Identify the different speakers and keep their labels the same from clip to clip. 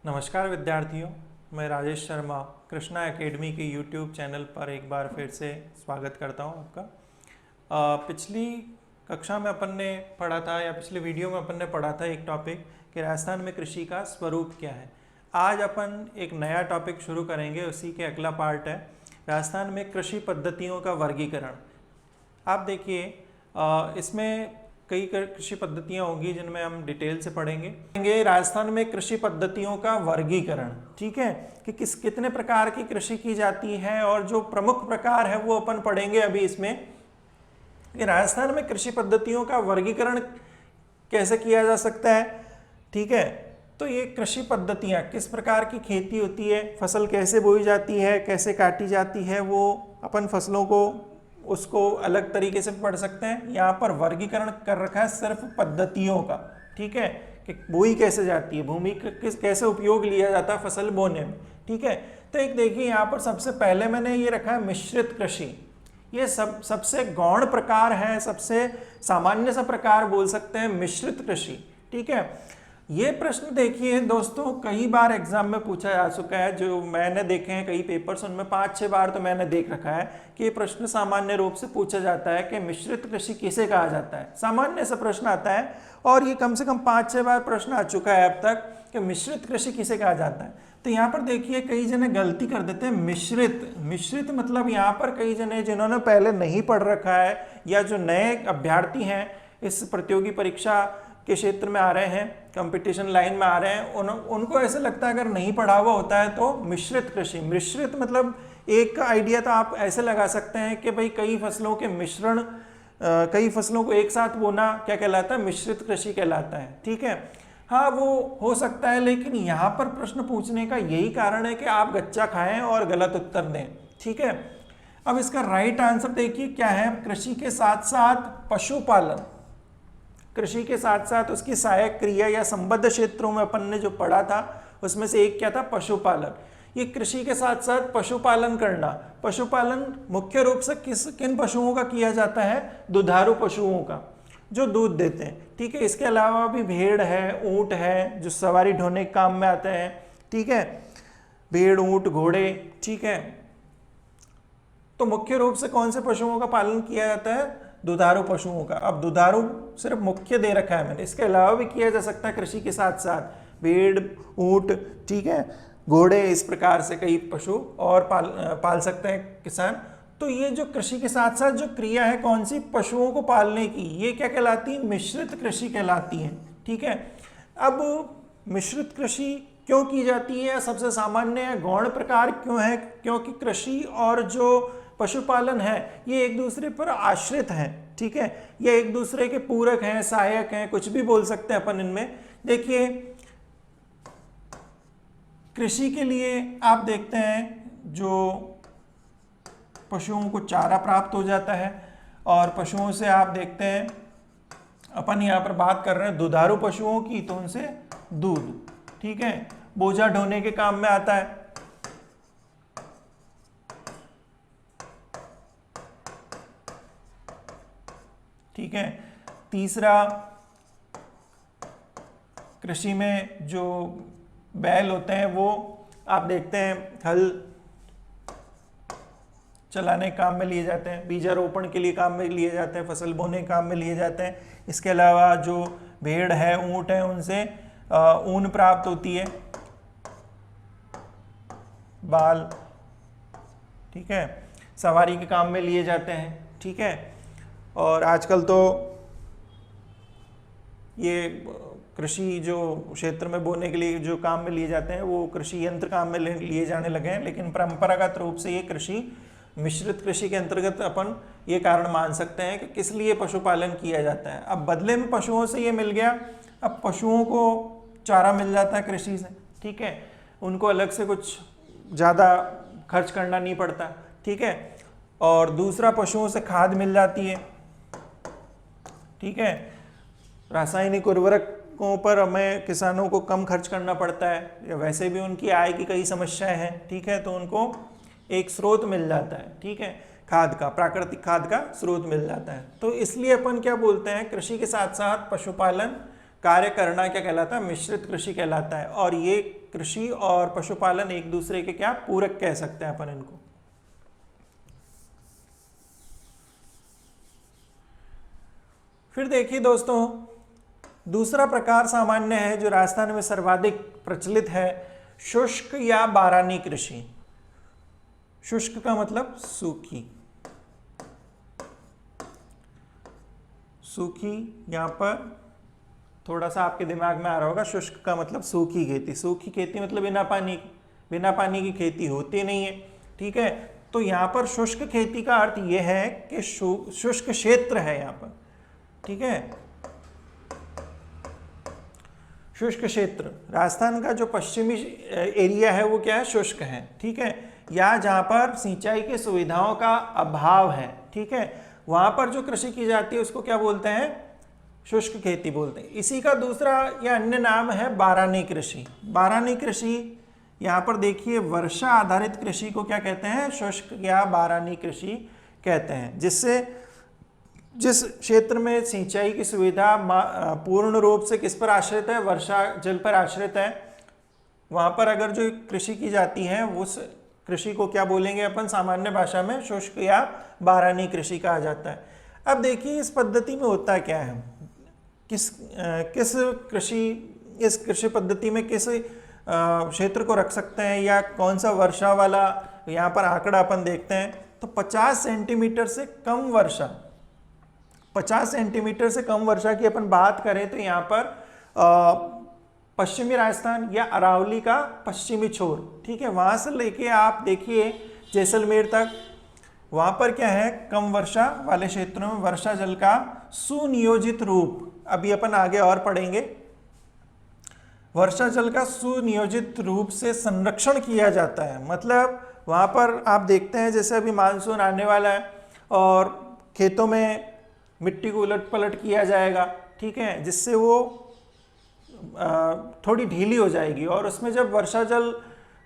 Speaker 1: नमस्कार विद्यार्थियों, मैं राजेश शर्मा कृष्णा एकेडमी के यूट्यूब चैनल पर एक बार फिर से स्वागत करता हूं आपका। पिछली कक्षा में अपन ने पढ़ा था या पिछले वीडियो में अपन ने पढ़ा था एक टॉपिक कि राजस्थान में कृषि का स्वरूप क्या है। आज अपन एक नया टॉपिक शुरू करेंगे, उसी के अगला पार्ट है राजस्थान में कृषि पद्धतियों का वर्गीकरण। आप देखिए, इसमें कई कृषि पद्धतियां होंगी जिनमें हम डिटेल से पढ़ेंगे। राजस्थान में कृषि पद्धतियों का वर्गीकरण, ठीक है, कि कितने प्रकार की कृषि की जाती है और जो प्रमुख प्रकार है वो अपन पढ़ेंगे अभी इसमें कि राजस्थान में कृषि पद्धतियों का वर्गीकरण कैसे किया जा सकता है। ठीक है, तो ये कृषि पद्धतियां किस प्रकार की खेती होती है, फसल कैसे बोई जाती है, कैसे काटी जाती है, वो अपन फसलों को उसको अलग तरीके से पढ़ सकते हैं। यहाँ पर वर्गीकरण कर रखा है सिर्फ पद्धतियों का, ठीक है, कि बोई कैसे जाती है, भूमि का कैसे उपयोग लिया जाता है फसल बोने में। ठीक है, तो एक देखिए यहाँ पर सबसे पहले मैंने ये रखा है मिश्रित कृषि। ये सबसे गौण प्रकार है, सबसे सामान्य सा प्रकार बोल सकते हैं मिश्रित कृषि। ठीक है, ये प्रश्न देखिए दोस्तों कई बार एग्जाम में पूछा जा चुका है, जो मैंने देखे हैं कई पेपर्स, उनमें 5-6 बार तो मैंने देख रखा है कि ये प्रश्न सामान्य रूप से पूछा जाता है कि मिश्रित कृषि किसे कहा जाता है। सामान्य सा प्रश्न आता है और ये कम से कम 5-6 बार प्रश्न आ चुका है अब तक कि मिश्रित कृषि किसे कहा जाता है। तो यहाँ पर देखिए कई जने गलती कर देते हैं। मिश्रित मतलब यहाँ पर कई जने जिन्होंने पहले नहीं पढ़ रखा है या जो नए अभ्यर्थी हैं इस प्रतियोगी परीक्षा के क्षेत्र में आ रहे हैं, कंपटीशन लाइन में आ रहे हैं, उनको ऐसे लगता है अगर नहीं पढ़ा हुआ होता है तो मिश्रित कृषि। मिश्रित मतलब एक आइडिया तो आप ऐसे लगा सकते हैं कि भाई कई फसलों के मिश्रण, कई फसलों को एक साथ बोना क्या कहलाता है, मिश्रित कृषि कहलाता है। ठीक है, हाँ वो हो सकता है, लेकिन यहाँ पर प्रश्न पूछने का यही कारण है कि आप गच्चा खाएं और गलत उत्तर दें। ठीक है, अब इसका राइट आंसर देखिए क्या है, कृषि के साथ साथ पशुपालन। कृषि के साथ साथ उसकी सहायक क्रिया या संबद्ध क्षेत्रों में अपन ने जो पढ़ा था उसमें से एक क्या था, पशुपालन। ये कृषि के साथ साथ पशुपालन करना, पशुपालन मुख्य रूप से किन पशुओं का किया जाता है, दुधारू पशुओं का जो दूध देते हैं। ठीक है, इसके अलावा भी भेड़ है, ऊंट है जो सवारी ढोने के काम में आते हैं। ठीक है, भेड़, ऊंट, घोड़े। ठीक है, तो मुख्य रूप से कौन से पशुओं का पालन किया जाता है, दुधारू पशुओं का। अब दुधारू सिर्फ मुख्य दे रखा है मैंने, इसके अलावा भी किया जा सकता है कृषि के साथ साथ भेड़, ऊंट, ठीक है, घोड़े, इस प्रकार से कई पशु और पाल सकते हैं किसान। तो ये जो कृषि के साथ साथ जो क्रिया है कौन सी, पशुओं को पालने की, ये क्या कहलाती है, मिश्रित कृषि कहलाती है। ठीक है, अब मिश्रित कृषि क्यों की जाती है, सबसे सामान्य है, गौण प्रकार क्यों है, क्योंकि कृषि और जो पशुपालन है ये एक दूसरे पर आश्रित हैं। ठीक है, ये एक दूसरे के पूरक हैं, सहायक हैं, कुछ भी बोल सकते हैं अपन इनमें। देखिए कृषि के लिए आप देखते हैं जो पशुओं को चारा प्राप्त हो जाता है और पशुओं से आप देखते हैं, अपन यहाँ पर बात कर रहे हैं दुधारू पशुओं की, तो उनसे दूध, ठीक है, बोझा ढोने के काम में आता है। ठीक है, तीसरा कृषि में जो बैल होते हैं वो आप देखते हैं हल चलाने काम में लिए जाते हैं, बीजारोपण के लिए काम में लिए जाते हैं, फसल बोने काम में लिए जाते हैं। इसके अलावा जो भेड़ है, ऊंट है, उनसे ऊन प्राप्त होती है, बाल, ठीक है, सवारी के काम में लिए जाते हैं। ठीक है, और आजकल तो ये कृषि जो क्षेत्र में बोने के लिए जो काम में लिए जाते हैं वो कृषि यंत्र काम में लिए जाने लगे हैं, लेकिन परंपरागत रूप से ये कृषि मिश्रित कृषि के अंतर्गत अपन ये कारण मान सकते हैं कि किस लिए पशुपालन किया जाता है। अब बदले में पशुओं से ये मिल गया, अब पशुओं को चारा मिल जाता है कृषि से। ठीक है, उनको अलग से कुछ ज़्यादा खर्च करना नहीं पड़ता। ठीक है, और दूसरा पशुओं से खाद मिल जाती है। ठीक है, रासायनिक उर्वरकों पर हमें किसानों को कम खर्च करना पड़ता है, या वैसे भी उनकी आय की कई समस्याएं हैं। ठीक है, तो उनको एक स्रोत मिल जाता है। ठीक है, खाद का, प्राकृतिक खाद का स्रोत मिल जाता है। तो इसलिए अपन क्या बोलते हैं, कृषि के साथ साथ पशुपालन कार्य करना क्या कहलाता है, मिश्रित कृषि कहलाता है। और ये कृषि और पशुपालन एक दूसरे के क्या पूरक कह सकते हैं अपन इनको। फिर देखिए दोस्तों, दूसरा प्रकार सामान्य है जो राजस्थान में सर्वाधिक प्रचलित है, शुष्क या बारानी कृषि। शुष्क का मतलब सूखी, सूखी यहां पर थोड़ा सा आपके दिमाग में आ रहा होगा, शुष्क का मतलब सूखी खेती। सूखी खेती मतलब बिना पानी की खेती होती नहीं है, ठीक है। तो यहाँ पर शुष्क खेती का अर्थ यह है कि शुष्क क्षेत्र है यहाँ पर, ठीक है। शुष्क क्षेत्र, राजस्थान का जो पश्चिमी एरिया है वो क्या है, शुष्क है, ठीक है। या जहाँ पर सिंचाई की सुविधाओं का अभाव है, ठीक है, वहाँ पर जो कृषि की जाती है उसको क्या बोलते हैं, शुष्क खेती बोलते हैं। इसी का दूसरा या अन्य नाम है बारानी कृषि। बारानी कृषि, यहाँ पर देखिए वर्षा आधारित कृषि को क्या कहते हैं, शुष्क या बारानी कृषि कहते हैं। जिस क्षेत्र में सिंचाई की सुविधा पूर्ण रूप से किस पर आश्रित है, वर्षा जल पर आश्रित है, वहाँ पर अगर जो कृषि की जाती है उस कृषि को क्या बोलेंगे अपन सामान्य भाषा में, शुष्क या बारानी कृषि कहा जाता है। अब देखिए इस पद्धति में होता क्या है, इस कृषि पद्धति में किस क्षेत्र को रख सकते हैं या कौन सा वर्षा वाला यहाँ पर आंकड़ा अपन देखते हैं, तो 50 सेंटीमीटर से कम वर्षा, 50 सेंटीमीटर से कम वर्षा की अपन बात करें तो यहाँ पर पश्चिमी राजस्थान या अरावली का पश्चिमी छोर, ठीक है, वहाँ से लेके आप देखिए जैसलमेर तक, वहाँ पर क्या है, कम वर्षा वाले क्षेत्रों में वर्षा जल का सुनियोजित रूप, अभी अपन आगे और पढ़ेंगे, वर्षा जल का सुनियोजित रूप से संरक्षण किया जाता है। मतलब वहाँ पर आप देखते हैं जैसे अभी मानसून आने वाला है और खेतों में मिट्टी को उलट पलट किया जाएगा, ठीक है, जिससे वो थोड़ी ढीली हो जाएगी और उसमें जब वर्षा जल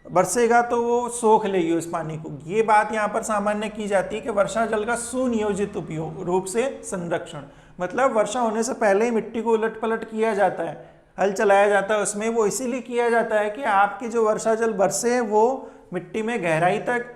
Speaker 1: बरसेगा तो वो सोख लेगी उस पानी को। ये बात यहाँ पर सामान्य की जाती है कि वर्षा जल का सुनियोजित उपयोग रूप से संरक्षण, मतलब वर्षा होने से पहले ही मिट्टी को उलट पलट किया जाता है, हल चलाया जाता है उसमें। वो इसीलिए किया जाता है कि आपकी जो वर्षा जल बरसे वो मिट्टी में गहराई तक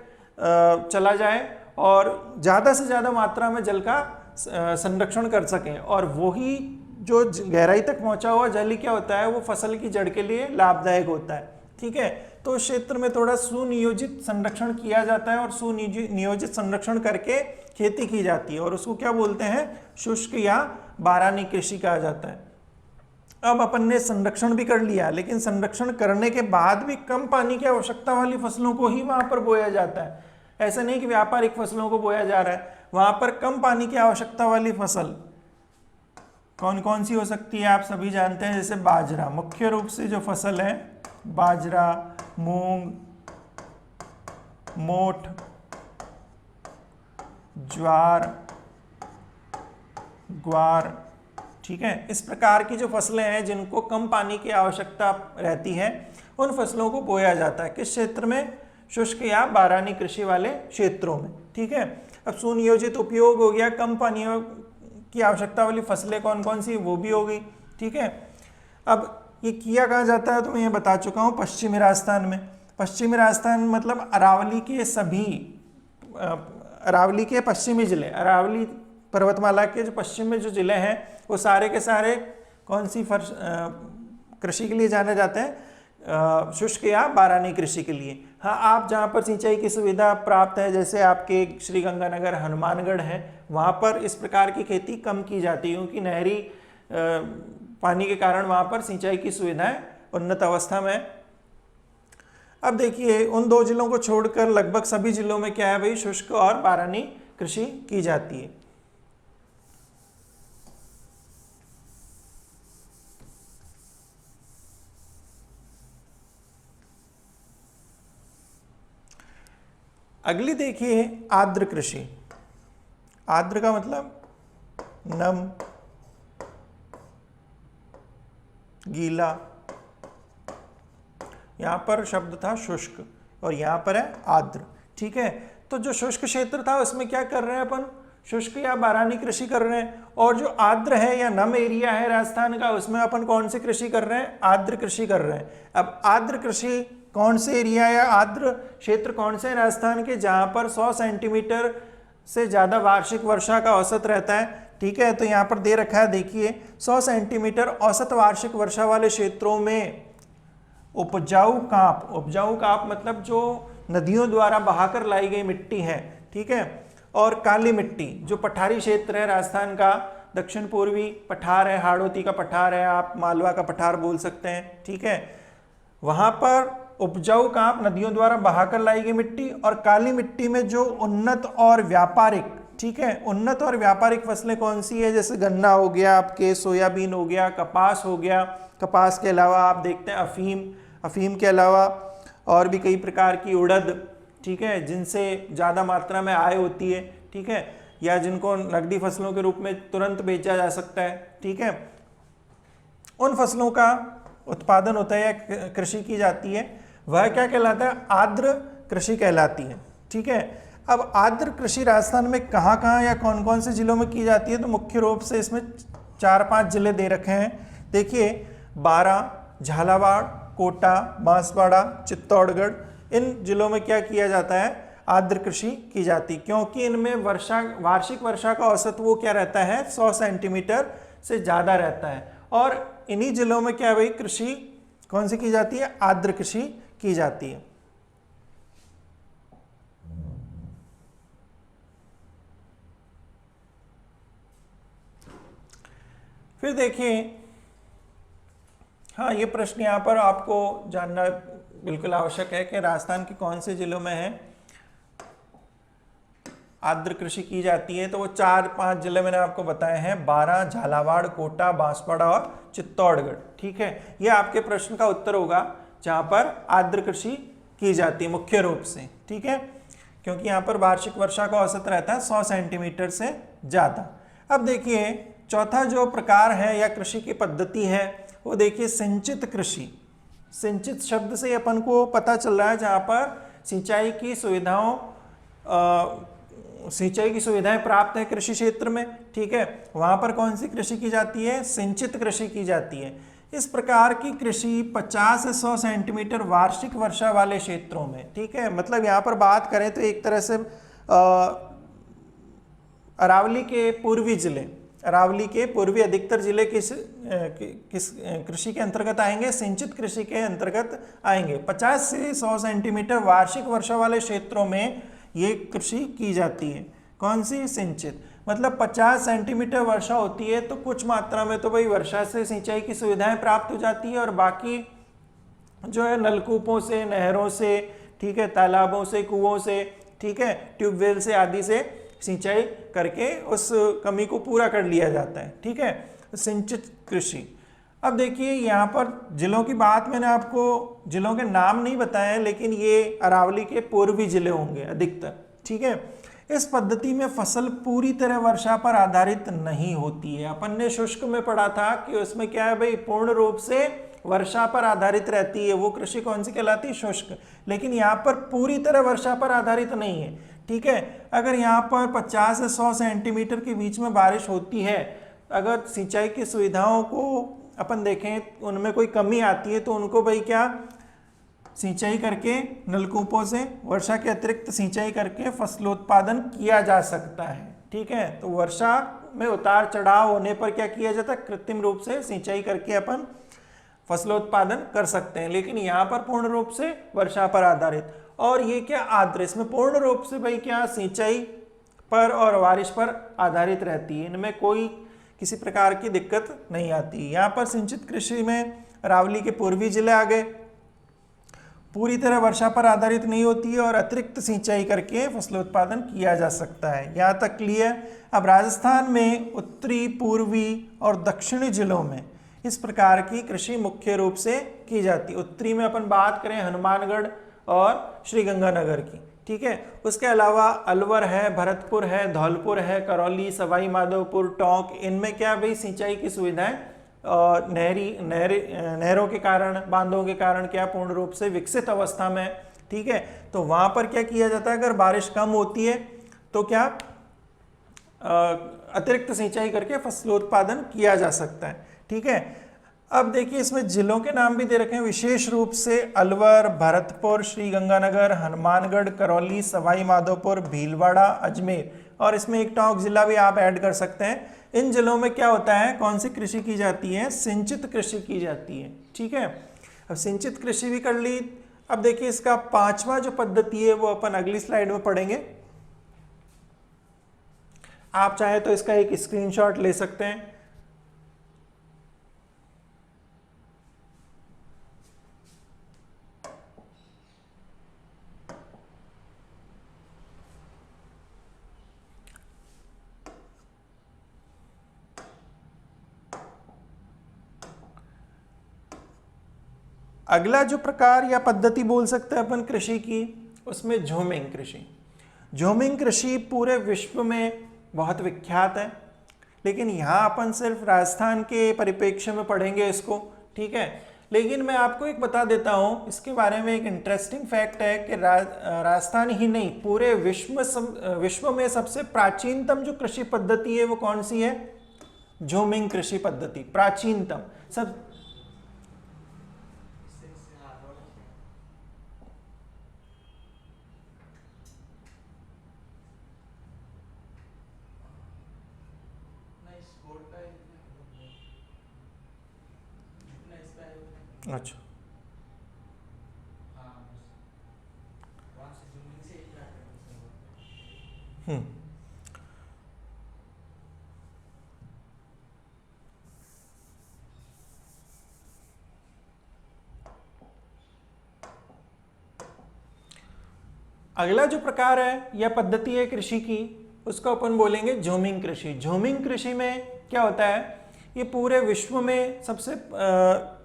Speaker 1: चला जाए और ज़्यादा से ज़्यादा मात्रा में जल का संरक्षण कर सकें। और वही जो गहराई तक पहुंचा हुआ जल ही क्या होता है, वो फसल की जड़ के लिए लाभदायक होता है, ठीक है। तो उस क्षेत्र में थोड़ा सुनियोजित संरक्षण किया जाता है और सुनियोजित संरक्षण करके खेती की जाती है और उसको क्या बोलते हैं, शुष्क या बारानी कृषि कहा जाता है। अब अपन ने संरक्षण भी कर लिया, लेकिन संरक्षण करने के बाद भी कम पानी की आवश्यकता वाली फसलों को ही वहां पर बोया जाता है। ऐसा नहीं कि व्यापारिक फसलों को बोया जा रहा है, वहां पर कम पानी की आवश्यकता वाली फसल कौन कौन सी हो सकती है आप सभी जानते हैं, जैसे बाजरा, मुख्य रूप से जो फसल है बाजरा, मूंग, मोठ, ज्वार, ग्वार, ठीक है। इस प्रकार की जो फसलें हैं जिनको कम पानी की आवश्यकता रहती है उन फसलों को बोया जाता है। किस क्षेत्र में, शुष्क या बारानी कृषि वाले क्षेत्रों में, ठीक है। अब सुनियोजित उपयोग हो गया, कम पानी की आवश्यकता वाली फसलें कौन कौन सी, वो भी हो गई, ठीक है। अब ये किया कहाँ जाता है तो मैं ये बता चुका हूँ, पश्चिमी राजस्थान में। पश्चिमी राजस्थान मतलब अरावली के पश्चिमी जिले, अरावली पर्वतमाला के जो पश्चिम में जो जिले हैं वो सारे के सारे कौन सी कृषि के लिए जाने जाते हैं, शुष्क या बारानी कृषि के लिए। हाँ, आप जहाँ पर सिंचाई की सुविधा प्राप्त है, जैसे आपके श्रीगंगानगर, हनुमानगढ़ है, वहाँ पर इस प्रकार की खेती कम की जाती है क्योंकि नहरी पानी के कारण वहाँ पर सिंचाई की सुविधाएं उन्नत अवस्था में है। अब देखिए उन दो जिलों को छोड़कर लगभग सभी जिलों में क्या है भाई, शुष्क और बारानी कृषि की जाती है। अगली देखिए आर्द्र कृषि। आर्द्र का मतलब नम, गीला, यहां पर शब्द था शुष्क और यहां पर है आर्द्र, ठीक है। तो जो शुष्क क्षेत्र था उसमें क्या कर रहे हैं अपन, शुष्क या बारानी कृषि कर रहे हैं। और जो आर्द्र है या नम एरिया है राजस्थान का, उसमें अपन कौन सी कृषि कर रहे हैं? आर्द्र कृषि कर रहे हैं। अब आर्द्र कृषि कौन से एरिया या आर्द्र क्षेत्र कौन से राजस्थान के, जहां पर 100 सेंटीमीटर से ज्यादा वार्षिक वर्षा का औसत रहता है। ठीक है, तो यहाँ पर दे रखा है, देखिए 100 सेंटीमीटर औसत वार्षिक वर्षा वाले क्षेत्रों में उपजाऊ काप मतलब जो नदियों द्वारा बहाकर लाई गई मिट्टी है, ठीक है, और काली मिट्टी जो पठारी क्षेत्र है राजस्थान का, दक्षिण पूर्वी पठार है, हाड़ौती का पठार है, आप मालवा का पठार बोल सकते हैं। ठीक है, वहां पर उपजाऊ काप नदियों द्वारा बहाकर लाई गई मिट्टी और काली मिट्टी में जो उन्नत और व्यापारिक, ठीक है, उन्नत और व्यापारिक फसलें कौन सी है? जैसे गन्ना हो गया आपके, सोयाबीन हो गया, कपास हो गया। कपास के अलावा आप देखते हैं अफीम के अलावा और भी कई प्रकार की उड़द, ठीक है, जिनसे ज़्यादा मात्रा में आय होती है। ठीक है, या जिनको नकदी फसलों के रूप में तुरंत बेचा जा सकता है। ठीक है, उन फसलों का उत्पादन होता है या कृषि की जाती है, वह क्या कहलाता है? आर्द्र कृषि कहलाती है। ठीक है, अब आर्द्र कृषि राजस्थान में कहाँ कहाँ या कौन कौन से जिलों में की जाती है? तो मुख्य रूप से इसमें 4-5 जिले दे रखे हैं। देखिए, बारां, झालावाड़, कोटा, बांसवाड़ा, चित्तौड़गढ़, इन जिलों में क्या किया जाता है? आर्द्र कृषि की जाती, क्योंकि इनमें वार्षिक वर्षा का औसत वो क्या रहता है? 100 सेंटीमीटर से ज़्यादा रहता है। और इन्हीं जिलों में क्या भाई कृषि कौन सी की जाती है? आर्द्र कृषि की जाती है। फिर देखिए, हाँ, ये प्रश्न यहाँ पर आपको जानना बिल्कुल आवश्यक है कि राजस्थान के कौन से जिलों में है आर्द्र कृषि की जाती है। तो वो 4-5 जिले मैंने आपको बताए हैं, बारां, झालावाड़, कोटा, बांसवाड़ा और चित्तौड़गढ़। ठीक है, ये आपके प्रश्न का उत्तर होगा जहाँ पर आर्द्र कृषि की जाती है मुख्य रूप से। ठीक है, क्योंकि यहाँ पर वार्षिक वर्षा का औसत रहता है 100 सेंटीमीटर से ज़्यादा। अब देखिए, चौथा जो प्रकार है या कृषि की पद्धति है वो देखिए सिंचित कृषि। सिंचित शब्द से अपन को पता चल रहा है जहाँ पर सिंचाई की सुविधाएं प्राप्त है कृषि क्षेत्र में। ठीक है, वहाँ पर कौन सी कृषि की जाती है? सिंचित कृषि की जाती है। इस प्रकार की कृषि 50 से 100 सेंटीमीटर वार्षिक वर्षा वाले क्षेत्रों में, ठीक है, मतलब यहाँ पर बात करें तो एक तरह से अरावली के पूर्वी जिले, अरावली के पूर्वी अधिकतर जिले किस कृषि के अंतर्गत आएंगे? सिंचित कृषि के अंतर्गत आएंगे। 50 से 100 सेंटीमीटर वार्षिक वर्षा वाले क्षेत्रों में ये कृषि की जाती है। कौन सी? सिंचित। मतलब 50 सेंटीमीटर वर्षा होती है तो कुछ मात्रा में तो भाई वर्षा से सिंचाई की सुविधाएं प्राप्त हो जाती है, और बाकी जो है नलकूपों से, नहरों से, ठीक है, तालाबों से, कुओं से, ठीक है, ट्यूबवेल से आदि से सिंचाई करके उस कमी को पूरा कर लिया जाता है। ठीक है, सिंचित कृषि। अब देखिए, यहाँ पर जिलों की बात मैंने आपको जिलों के नाम नहीं बताए, लेकिन ये अरावली के पूर्वी जिले होंगे अधिकतर। ठीक है, इस पद्धति में फसल पूरी तरह वर्षा पर आधारित नहीं होती है। अपन ने शुष्क में पढ़ा था कि उसमें क्या है भाई, पूर्ण रूप से वर्षा पर आधारित रहती है, वो कृषि कौन सी कहलाती है? शुष्क। लेकिन यहाँ पर पूरी तरह वर्षा पर आधारित नहीं है। ठीक है, अगर यहाँ पर 50 से 100 सेंटीमीटर के बीच में बारिश होती है, अगर सिंचाई की सुविधाओं को अपन देखें उनमें कोई कमी आती है तो उनको भाई क्या सिंचाई करके नलकूपों से वर्षा के अतिरिक्त सिंचाई करके फसलोत्पादन किया जा सकता है। ठीक है, तो वर्षा में उतार चढ़ाव होने पर क्या किया जाता है? कृत्रिम रूप से सिंचाई करके अपन फसलोत्पादन कर सकते हैं। लेकिन यहाँ पर पूर्ण रूप से वर्षा पर आधारित। और ये क्या आर्द्र, इसमें पूर्ण रूप से भाई क्या सिंचाई पर और बारिश पर आधारित रहती है, इनमें कोई किसी प्रकार की दिक्कत नहीं आती। यहाँ पर सिंचित कृषि में अरावली के पूर्वी जिले आ गए, पूरी तरह वर्षा पर आधारित नहीं होती है और अतिरिक्त सिंचाई करके फसलोत्पादन किया जा सकता है। यहाँ तक क्लियर। अब राजस्थान में उत्तरी, पूर्वी और दक्षिणी जिलों में इस प्रकार की कृषि मुख्य रूप से की जाती है। उत्तरी में अपन बात करें हनुमानगढ़ और श्रीगंगानगर की। ठीक है, उसके अलावा अलवर है, भरतपुर है, धौलपुर है, करौली, सवाई माधोपुर, टोंक, इनमें क्या भाई सिंचाई की सुविधाएं नहरों के कारण, बांधों के कारण क्या पूर्ण रूप से विकसित अवस्था में। ठीक है, तो वहां पर क्या किया जाता है, अगर बारिश कम होती है तो क्या अतिरिक्त सिंचाई करके फसलोत्पादन किया जा सकता है। ठीक है, अब देखिए इसमें जिलों के नाम भी दे रखे हैं, विशेष रूप से अलवर, भरतपुर, श्रीगंगानगर, हनुमानगढ़, करौली, सवाई माधोपुर, भीलवाड़ा, अजमेर, और इसमें एक टॉक जिला भी आप ऐड कर सकते हैं। इन जिलों में क्या होता है, कौन सी कृषि की जाती है, सिंचित कृषि की जाती है। ठीक है, अब सिंचित कृषि भी कर ली। अब देखिए इसका पांचवा जो पद्धति है वो अपन अगली स्लाइड में पढ़ेंगे। आप चाहे तो इसका एक स्क्रीनशॉट ले सकते हैं। अगला जो प्रकार या पद्धति बोल सकते हैं अपन कृषि की, उसमें झूमिंग कृषि। झूमिंग कृषि पूरे विश्व में बहुत विख्यात है, लेकिन यहाँ अपन सिर्फ राजस्थान के परिप्रेक्ष्य में पढ़ेंगे इसको। ठीक है, लेकिन मैं आपको एक बता देता हूँ इसके बारे में। एक इंटरेस्टिंग फैक्ट है कि राजस्थान ही नहीं पूरे विश्व में सबसे प्राचीनतम जो कृषि पद्धति है वो कौन सी है, झूमिंग कृषि पद्धति, प्राचीनतम। सब अच्छा, अगला जो प्रकार है या पद्धति है कृषि की, उसको अपन बोलेंगे झूमिंग कृषि। झूमिंग कृषि में क्या होता है, ये पूरे विश्व में सबसे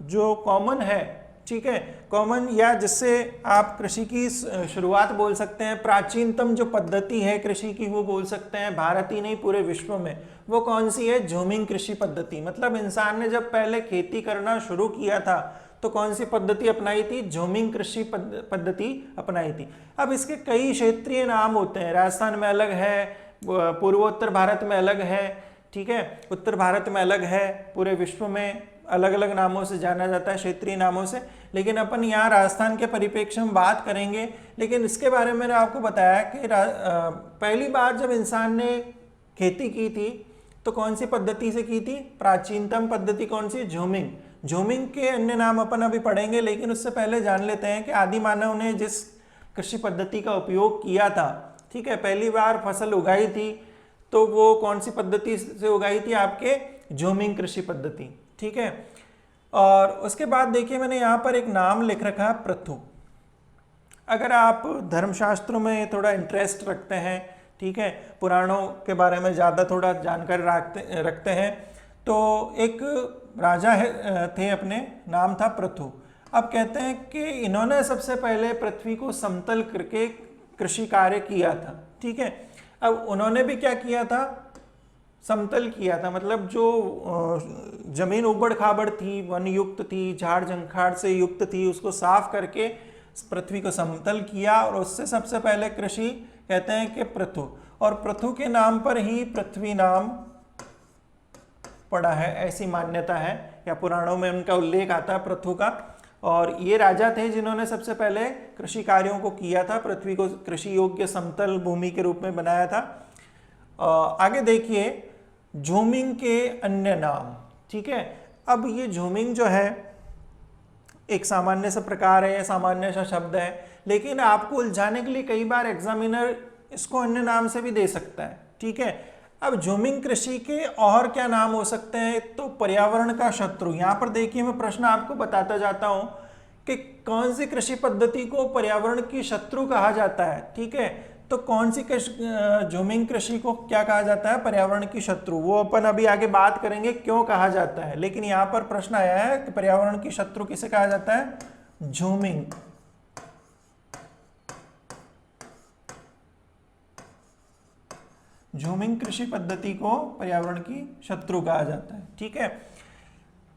Speaker 1: जो कॉमन है, ठीक है, कॉमन या जिससे आप कृषि की शुरुआत बोल सकते हैं, प्राचीनतम जो पद्धति है कृषि की वो बोल सकते हैं, भारत ही नहीं पूरे विश्व में। वो कौन सी है, झूमिंग कृषि पद्धति। मतलब इंसान ने जब पहले खेती करना शुरू किया था तो कौन सी पद्धति अपनाई थी, झूमिंग कृषि पद्धति अपनाई थी। अब इसके कई क्षेत्रीय नाम होते हैं, राजस्थान में अलग है, पूर्वोत्तर भारत में अलग है, ठीक है, उत्तर भारत में अलग है, पूरे विश्व में अलग अलग नामों से जाना जाता है, क्षेत्रीय नामों से। लेकिन अपन यहाँ राजस्थान के परिप्रेक्ष्य में बात करेंगे। लेकिन इसके बारे में मैंने आपको बताया कि पहली बार जब इंसान ने खेती की थी तो कौन सी पद्धति से की थी, प्राचीनतम पद्धति कौन सी, झूमिंग। झूमिंग के अन्य नाम अपन अभी पढ़ेंगे, लेकिन उससे पहले जान लेते हैं कि आदि मानव ने जिस कृषि पद्धति का उपयोग किया था, ठीक है, पहली बार फसल उगाई थी, तो वो कौन सी पद्धति से उगाई थी, आपके झूमिंग कृषि पद्धति। ठीक है, और उसके बाद देखिए मैंने यहाँ पर एक नाम लिख रखा है, पृथु। अगर आप धर्मशास्त्रों में थोड़ा इंटरेस्ट रखते हैं, ठीक है, पुराणों के बारे में ज़्यादा थोड़ा जानकारी रखते हैं, तो एक राजा थे, अपने नाम था पृथु। अब कहते हैं कि इन्होंने सबसे पहले पृथ्वी को समतल करके कृषि कार्य किया था। ठीक है, अब उन्होंने भी क्या किया था, समतल किया था। मतलब जो जमीन उबड़ खाबड़ थी, वन युक्त थी, झाड़ झंखाड़ से युक्त थी, उसको साफ करके पृथ्वी को समतल किया, और उससे सबसे पहले कृषि कहते हैं कि पृथु। और पृथु के नाम पर ही पृथ्वी नाम पड़ा है, ऐसी मान्यता है, या पुराणों में उनका उल्लेख आता है पृथु का। और ये राजा थे जिन्होंने सबसे पहले कृषि कार्यों को किया था, पृथ्वी को कृषि योग्य समतल भूमि के रूप में बनाया था। आगे देखिए झूमिंग के अन्य नाम। ठीक है, अब ये झूमिंग जो है एक सामान्य सा प्रकार है, सामान्य सा शब्द है, लेकिन आपको उलझाने के लिए कई बार एग्जामिनर इसको अन्य नाम से भी दे सकता है। ठीक है, अब झूमिंग कृषि के और क्या नाम हो सकते हैं, तो पर्यावरण का शत्रु। यहाँ पर देखिए मैं प्रश्न आपको बताता जाता हूँ कि कौन सी कृषि पद्धति को पर्यावरण की शत्रु कहा जाता है। ठीक है, तो कौन सी झूमिंग कृषि को क्या कहा जाता है, पर्यावरण की शत्रु। वो अपन अभी आगे बात करेंगे क्यों कहा जाता है, लेकिन यहाँ पर प्रश्न आया है कि पर्यावरण की शत्रु किसे कहा जाता है, झूमिंग। झूमिंग कृषि पद्धति को पर्यावरण की शत्रु कहा जाता है। ठीक है,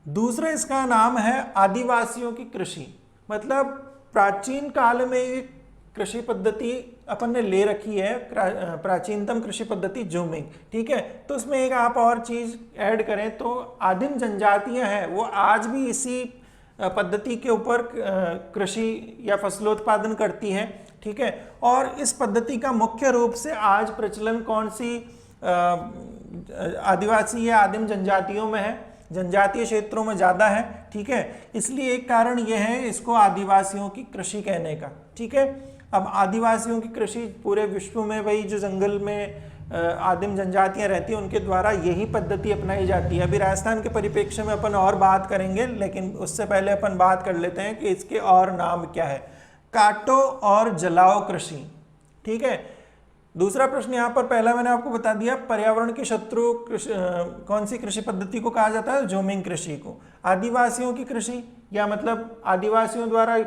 Speaker 1: दूसरा इसका नाम है आदिवासियों की कृषि। मतलब प्राचीन काल में कृषि पद्धति अपन ने ले रखी है, प्राचीनतम कृषि पद्धति ज़ूमिंग, ठीक है। तो उसमें एक आप और चीज़ ऐड करें तो आदिम जनजातियां हैं वो आज भी इसी पद्धति के ऊपर कृषि या फसलोत्पादन करती है, ठीक है। और इस पद्धति का मुख्य रूप से आज प्रचलन कौन सी आदिवासी या आदिम जनजातियों में है, जनजातीय क्षेत्रों में ज़्यादा है, ठीक है। इसलिए एक कारण यह है इसको आदिवासियों की कृषि कहने का, ठीक है। अब आदिवासियों की कृषि पूरे विश्व में वही जो जंगल में आदिम जनजातियां रहती हैं उनके द्वारा यही पद्धति अपनाई जाती है। अभी राजस्थान के परिप्रेक्ष्य में अपन और बात करेंगे, लेकिन उससे पहले अपन बात कर लेते हैं कि इसके और नाम क्या है। काटो और जलाओ कृषि, ठीक है। दूसरा प्रश्न यहाँ पर, पहला मैंने आपको बता दिया, पर्यावरण के शत्रु कौन सी कृषि पद्धति को कहा जाता है? ज़ूमिंग कृषि को। आदिवासियों की कृषि, या मतलब आदिवासियों द्वारा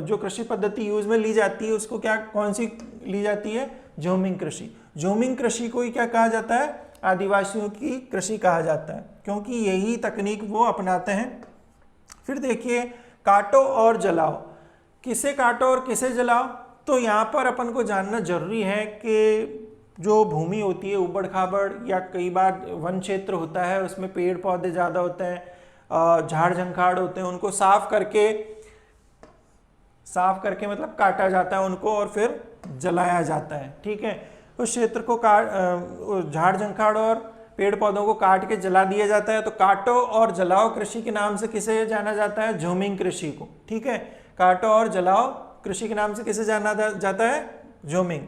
Speaker 1: जो कृषि पद्धति यूज में ली जाती है उसको क्या, कौन सी ली जाती है? ज़ूमिंग कृषि। ज़ूमिंग कृषि को ही क्या कहा जाता है? आदिवासियों की कृषि कहा जाता है, क्योंकि यही तकनीक वो अपनाते हैं। फिर देखिए, काटो और जलाओ, किसे काटो और किसे जलाओ? तो यहाँ पर अपन को जानना जरूरी है कि जो भूमि होती है उबड़ खाबड़ या कई बार वन क्षेत्र होता है, उसमें पेड़ पौधे ज़्यादा होते हैं, झाड़ झंखाड़ होते हैं, उनको साफ करके मतलब काटा जाता है उनको और फिर जलाया जाता है, ठीक है। उस क्षेत्र को झाड़ झंखाड़ और पेड़ पौधों को काट के जला दिया जाता है। तो काटो और जलाओ कृषि के नाम से किसे जाना जाता है? ज़ूमिंग कृषि को, ठीक है। काटो और जलाओ कृषि के नाम से किसे जाना जाता है? ज़ूमिंग।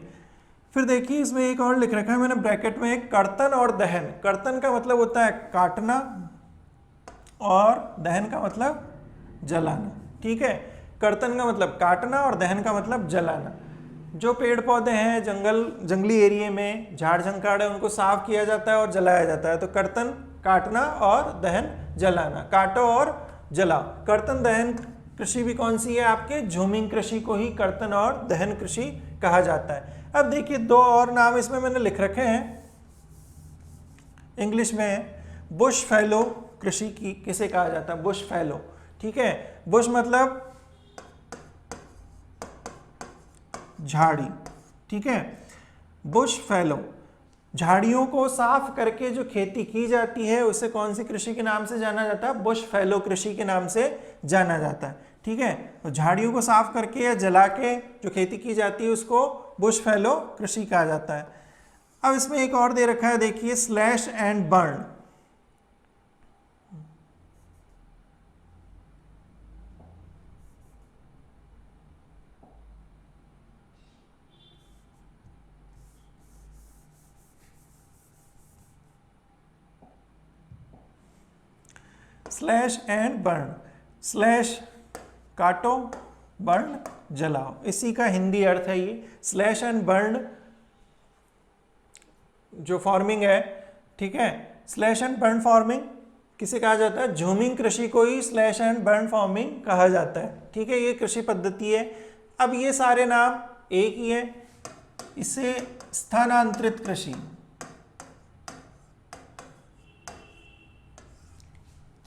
Speaker 1: फिर देखिए इसमें एक और लिख रखा है मैंने ब्रैकेट में, एक कर्तन और दहन। कर्तन का मतलब होता है काटना और दहन का मतलब जलाना, ठीक है। कर्तन का मतलब काटना और दहन का मतलब जलाना। जो पेड़ पौधे हैं जंगली एरिया में, झाड़ झंखाड़ है, उनको साफ किया जाता है और जलाया जाता है। तो कर्तन काटना और दहन जलाना, काटो और जलाओ। कर्तन दहन कृषि भी कौन सी है आपके? ज़ूमिंग कृषि को ही कर्तन और दहन कृषि कहा जाता है। अब देखिए दो और नाम इसमें मैंने लिख रखे हैं, इंग्लिश में। बुश फैलो कृषि की किसे कहा जाता है? बुश फैलो, ठीक है। बुश मतलब झाड़ी, ठीक है। बुश फैलो, झाड़ियों को साफ करके जो खेती की जाती है उसे कौन सी कृषि के नाम से जाना जाता है? बुश फैलो कृषि के नाम से जाना जाता है, ठीक है। तो झाड़ियों को साफ करके या जला के जो खेती की जाती है उसको बुश फैलो कृषि कहा जाता है। अब इसमें एक और दे रखा है, देखिए, slash and burn. Slash and burn, slash काटो, बर्न जलाओ, इसी का हिंदी अर्थ है ये। स्लैश एंड बर्न जो फार्मिंग है, ठीक है, स्लैश एंड बर्न फार्मिंग किसे कहा जाता है? ज़ूमिंग कृषि को ही स्लैश एंड बर्न फार्मिंग कहा जाता है, ठीक है। ये कृषि पद्धति है। अब ये सारे नाम एक ही है, इसे स्थानांतरित कृषि,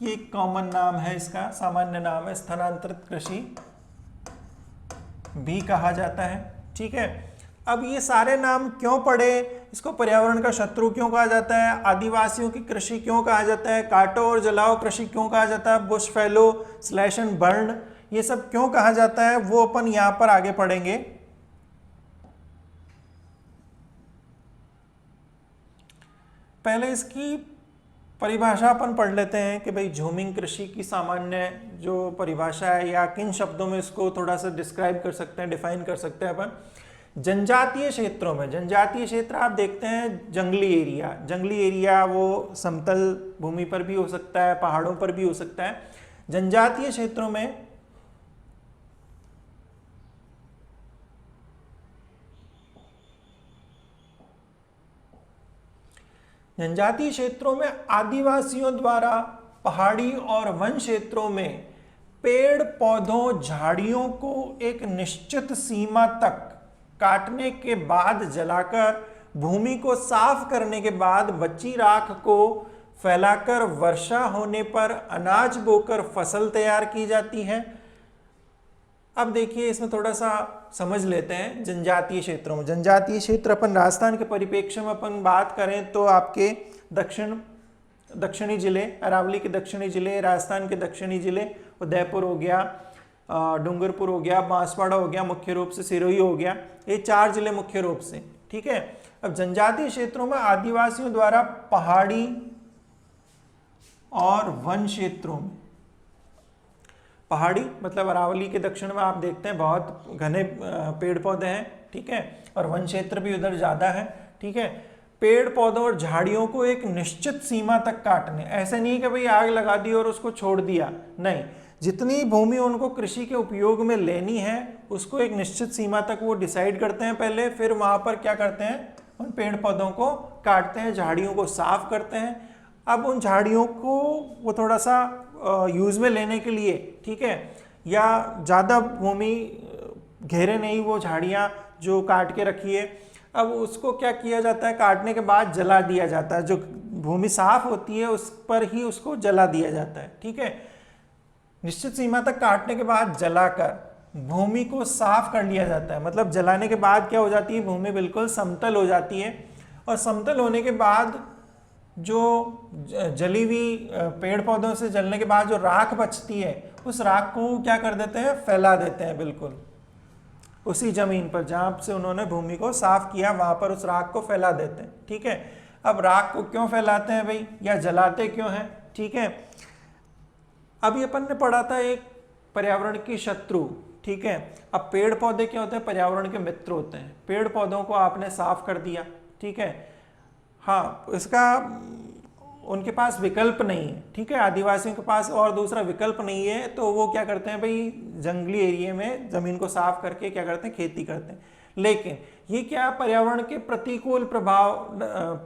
Speaker 1: ये एक कॉमन नाम है, इसका सामान्य नाम है, स्थानांतरित कृषि भी कहा जाता है, ठीक है। अब ये सारे नाम क्यों पड़े? इसको पर्यावरण का शत्रु क्यों कहा जाता है? आदिवासियों की कृषि क्यों कहा जाता है? काटो और जलाओ कृषि क्यों कहा जाता है? Bush fallow, slash and burn, ये सब क्यों कहा जाता है वो अपन यहां पर आगे पढ़ेंगे। पहले इसकी परिभाषा अपन पढ़ लेते हैं कि भाई ज़ूमिंग कृषि की सामान्य जो परिभाषा है या किन शब्दों में इसको थोड़ा सा डिस्क्राइब कर सकते हैं, डिफाइन कर सकते हैं अपन। जनजातीय क्षेत्रों में, जनजातीय क्षेत्र आप देखते हैं जंगली एरिया वो समतल भूमि पर भी हो सकता है, पहाड़ों पर भी हो सकता है। जनजातीय क्षेत्रों में आदिवासियों द्वारा पहाड़ी और वन क्षेत्रों में पेड़ पौधों झाड़ियों को एक निश्चित सीमा तक काटने के बाद जलाकर भूमि को साफ करने के बाद बची राख को फैलाकर वर्षा होने पर अनाज बोकर फसल तैयार की जाती है। अब देखिए इसमें थोड़ा सा समझ लेते हैं जनजातीय क्षेत्रों में। जनजातीय क्षेत्र अपन राजस्थान के परिप्रेक्ष्य में अपन बात करें तो आपके दक्षिणी जिले, अरावली के दक्षिणी जिले, राजस्थान के दक्षिणी जिले, उदयपुर हो गया, डूंगरपुर हो गया, बांसवाड़ा हो गया, मुख्य रूप से सिरोही हो गया, ये 4 जिले मुख्य रूप से। ठीक है। अब जनजातीय क्षेत्रों में आदिवासियों द्वारा पहाड़ी और वन क्षेत्रों में, पहाड़ी मतलब अरावली के दक्षिण में आप देखते हैं बहुत घने पेड़ पौधे हैं। ठीक है। और वन क्षेत्र भी उधर ज्यादा है। ठीक है। पेड़ पौधों और झाड़ियों को एक निश्चित सीमा तक काटने, ऐसे नहीं कि भाई आग लगा दी और उसको छोड़ दिया, नहीं, जितनी भूमि उनको कृषि के उपयोग में लेनी है उसको एक निश्चित सीमा तक वो डिसाइड करते हैं पहले, फिर वहां पर क्या करते हैं, उन पेड़ पौधों को काटते हैं, झाड़ियों को साफ करते हैं। अब उन झाड़ियों को वो थोड़ा सा यूज में लेने के लिए, ठीक है, या ज़्यादा भूमि घेरे नहीं वो झाड़ियाँ जो काट के रखी है, अब उसको क्या किया जाता है, काटने के बाद जला दिया जाता है। जो भूमि साफ होती है उस पर ही उसको जला दिया जाता है। ठीक है। निश्चित सीमा तक काटने के बाद जलाकर भूमि को साफ कर लिया जाता है। मतलब जलाने के बाद क्या हो जाती है, भूमि बिल्कुल समतल हो जाती है, और समतल होने के बाद जो जली हुई पेड़ पौधों से जलने के बाद जो राख बचती है, उस राख को क्या कर देते हैं, फैला देते हैं बिल्कुल उसी जमीन पर जहां से उन्होंने भूमि को साफ किया, वहां पर उस राख को फैला देते हैं। ठीक है। अब राख को क्यों फैलाते हैं भाई, या जलाते क्यों हैं? ठीक है। अभी अपन ने पढ़ा था एक पर्यावरण की शत्रु। ठीक है। अब पेड़ पौधे क्या होते हैं, पर्यावरण के मित्र होते हैं। पेड़ पौधों को आपने साफ कर दिया, ठीक है, हाँ, इसका उनके पास विकल्प नहीं है। ठीक है। आदिवासियों के पास और दूसरा विकल्प नहीं है, तो वो क्या करते हैं भाई, जंगली एरिया में जमीन को साफ करके क्या करते हैं, खेती करते हैं। लेकिन ये क्या पर्यावरण के प्रतिकूल प्रभाव,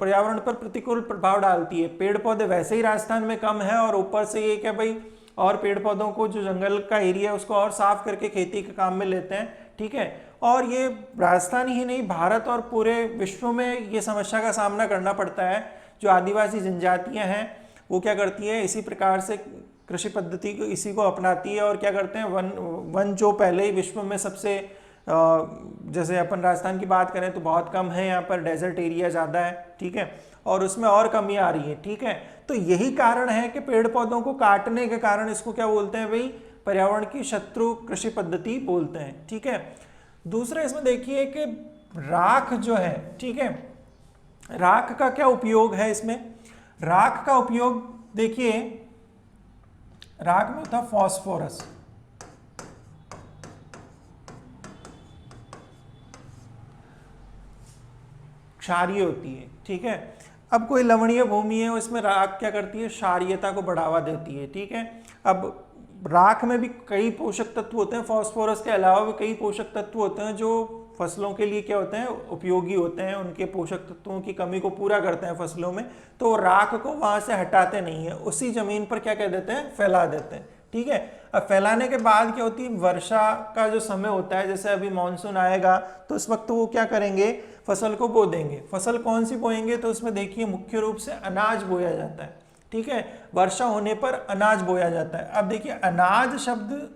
Speaker 1: पर्यावरण पर प्रतिकूल प्रभाव डालती है। पेड़ पौधे वैसे ही राजस्थान में कम है, और ऊपर से ये क्या भाई, और पेड़ पौधों को जो जंगल का एरिया है उसको और साफ करके खेती के काम में लेते हैं। ठीक है। और ये राजस्थान ही नहीं, भारत और पूरे विश्व में ये समस्या का सामना करना पड़ता है। जो आदिवासी जनजातियां हैं वो क्या करती है, इसी प्रकार से कृषि पद्धति को इसी को अपनाती है, और क्या करते हैं, वन जो पहले ही विश्व में सबसे, जैसे अपन राजस्थान की बात करें तो बहुत कम है, यहाँ पर डेजर्ट एरिया ज़्यादा है। ठीक है। और उसमें और कमी आ रही है। ठीक है। तो यही कारण है कि पेड़ पौधों को काटने के कारण इसको क्या बोलते हैं भाई, पर्यावरण की शत्रु कृषि पद्धति बोलते हैं। ठीक है। दूसरा इसमें देखिए कि राख जो है, ठीक है, राख का क्या उपयोग है इसमें। राख का उपयोग देखिए, राख में होता फॉस्फोरस, क्षारीय होती है। ठीक है। अब कोई लवणीय भूमि है, उसमें राख क्या करती है, क्षारीयता को बढ़ावा देती है। ठीक है। अब राख में भी कई पोषक तत्व होते हैं, फास्फोरस के अलावा भी कई पोषक तत्व होते हैं जो फसलों के लिए क्या होते हैं, उपयोगी होते हैं, उनके पोषक तत्वों की कमी को पूरा करते हैं फसलों में। तो राख को वहां से हटाते नहीं है, उसी जमीन पर क्या कह देते हैं, फैला देते हैं। ठीक है। अब फैलाने के बाद क्या होती है, वर्षा का जो समय होता है, जैसे अभी मानसून आएगा तो इस वक्त वो क्या करेंगे, फसल को बो देंगे। फसल कौन सी बोएंगे, तो उसमें देखिए मुख्य रूप से अनाज बोया जाता है। ठीक है। वर्षा होने पर अनाज बोया जाता है। अब देखिए अनाज शब्द,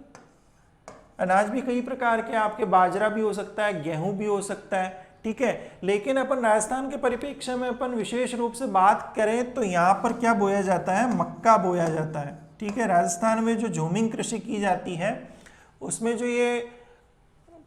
Speaker 1: अनाज भी कई प्रकार के, आपके बाजरा भी हो सकता है, गेहूं भी हो सकता है। ठीक है। लेकिन अपन राजस्थान के परिप्रेक्ष्य में अपन विशेष रूप से बात करें तो यहाँ पर क्या बोया जाता है, मक्का बोया जाता है। ठीक है। राजस्थान में जो झूमिंग कृषि की जाती है उसमें जो ये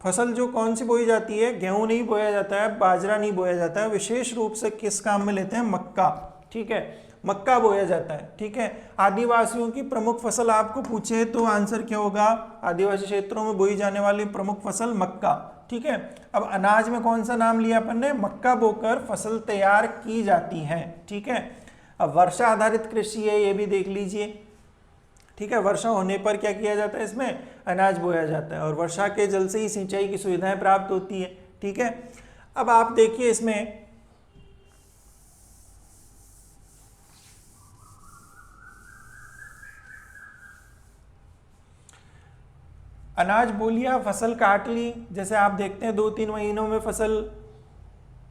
Speaker 1: फसल जो कौन सी बोई जाती है, गेहूं नहीं बोया जाता है, बाजरा नहीं बोया जाता है, विशेष रूप से किस काम में लेते हैं, मक्का। ठीक है। मक्का बोया जाता है। ठीक है। आदिवासियों की प्रमुख फसल आपको पूछे तो आंसर क्या होगा, आदिवासी क्षेत्रों में बोई जाने वाली प्रमुख फसल मक्का। ठीक है। अब अनाज में कौन सा नाम लिया अपन ने, मक्का बोकर फसल तैयार की जाती है। ठीक है। अब वर्षा आधारित कृषि है, ये भी देख लीजिए। ठीक है। वर्षा होने पर क्या किया जाता है, इसमें अनाज बोया जाता है, और वर्षा के जल से ही सिंचाई की सुविधाएं प्राप्त होती है। ठीक है। अब आप देखिए इसमें अनाज बो लिया, फसल काट ली, जैसे आप देखते हैं 2-3 महीनों में फसल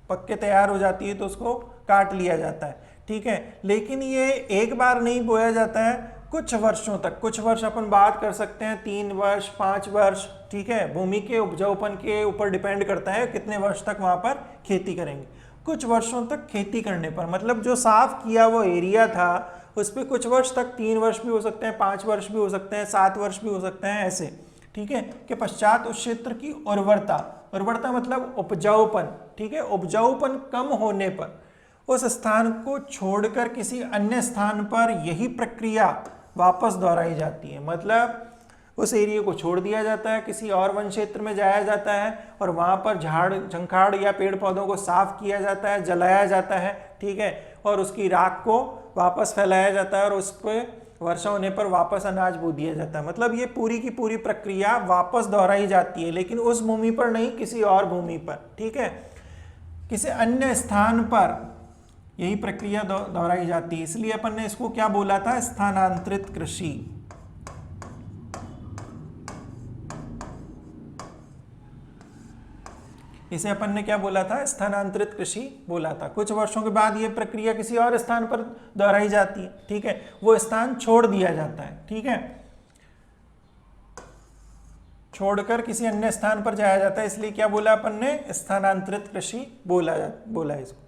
Speaker 1: पक के तैयार हो जाती है तो उसको काट लिया जाता है। ठीक है। लेकिन ये एक बार नहीं बोया जाता है, कुछ वर्षों तक, कुछ वर्ष अपन बात कर सकते हैं 3 वर्ष 5 वर्ष, ठीक है, भूमि के उपजाऊपन के ऊपर डिपेंड करता है कितने वर्ष तक वहां पर खेती करेंगे। कुछ वर्षों तक खेती करने पर मतलब जो साफ किया वो एरिया था उस पर कुछ वर्ष तक, 3 वर्ष भी हो सकते हैं, 5 वर्ष भी हो सकते हैं, 7 वर्ष भी हो सकते हैं, ऐसे, ठीक है, के पश्चात उस क्षेत्र की उर्वरता, उर्वरता मतलब उपजाऊपन, ठीक है, उपजाऊपन कम होने पर उस स्थान को छोड़कर किसी अन्य स्थान पर यही प्रक्रिया वापस दोहराई जाती है। मतलब उस एरिया को छोड़ दिया जाता है, किसी और वन क्षेत्र में जाया जाता है और वहां पर झाड़ झंखाड़ या पेड़ पौधों को साफ किया जाता है, जलाया जाता है, ठीक है, और उसकी राख को वापस फैलाया जाता है और उस पर वर्षा होने पर वापस अनाज बो दिया जाता है। मतलब ये पूरी की पूरी प्रक्रिया वापस दोहराई जाती है, लेकिन उस भूमि पर नहीं, किसी और भूमि पर, ठीक है, किसी अन्य स्थान पर यही प्रक्रिया दोहराई जाती है। इसलिए अपन ने इसको क्या बोला था, स्थानांतरित कृषि। इसे अपन ने क्या बोला था, स्थानांतरित कृषि बोला था। कुछ वर्षों के बाद ये प्रक्रिया किसी और स्थान पर दोहराई जाती है, ठीक है, वो स्थान छोड़ दिया जाता है, ठीक है, छोड़कर किसी अन्य स्थान पर जाया जाता है, इसलिए क्या बोला अपन ने, स्थानांतरित कृषि बोला इसको।